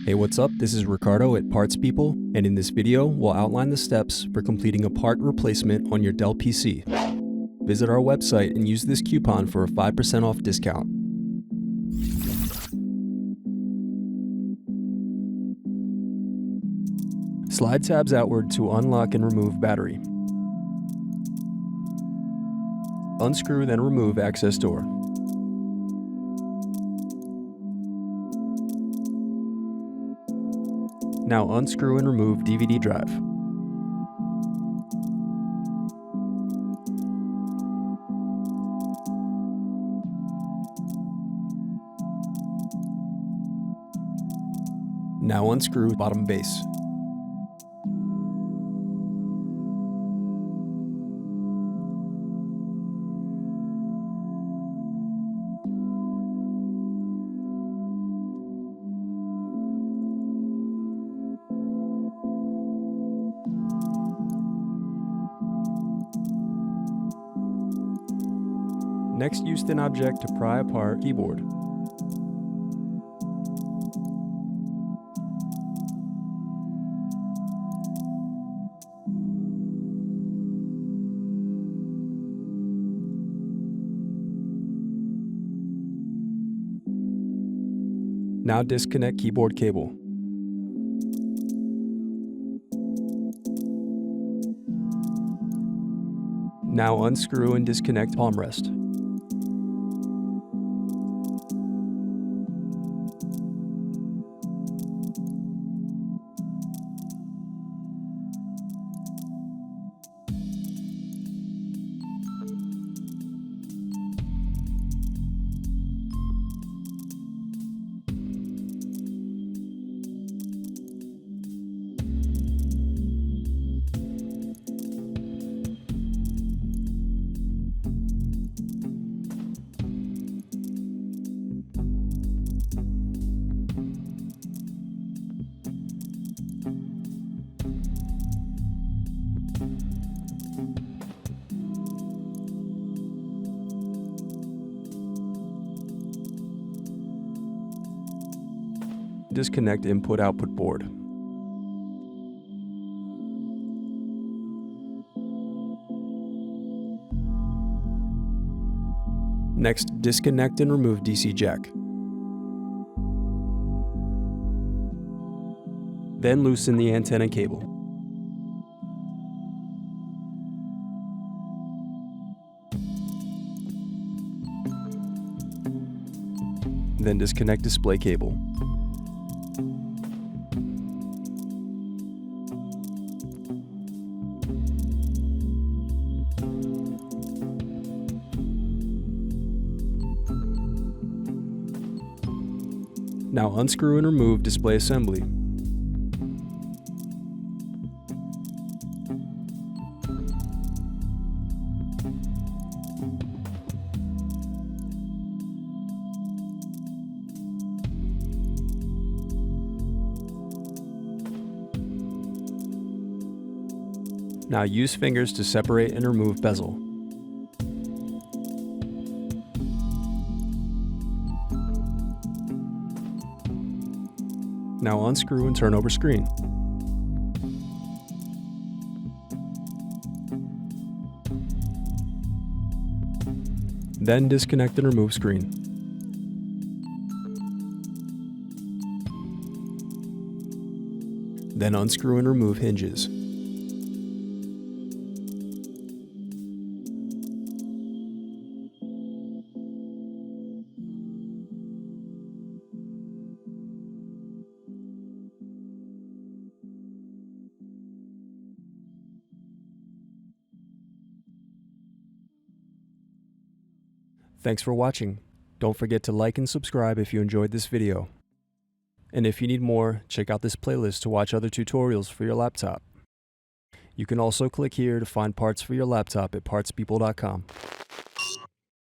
Hey, what's up? This is Ricardo at Parts People, and in this video, we'll outline the steps for completing a part replacement on your Dell PC. Visit our website and use this coupon for a 5% off discount. Slide tabs outward to unlock and remove battery. Unscrew, then remove access door. Now unscrew and remove DVD drive. Now unscrew bottom base. Next, use thin object to pry apart keyboard. Now disconnect keyboard cable. Now unscrew and disconnect palmrest. Disconnect input-output board. Next, disconnect and remove DC jack. Then loosen the antenna cable. Then disconnect display cable. Now unscrew and remove display assembly. Now use fingers to separate and remove bezel. Now unscrew and turn over screen. Then disconnect and remove screen. Then unscrew and remove hinges. Thanks for watching. Don't forget to like and subscribe if you enjoyed this video. And if you need more, check out this playlist to watch other tutorials for your laptop. You can also click here to find parts for your laptop at partspeople.com.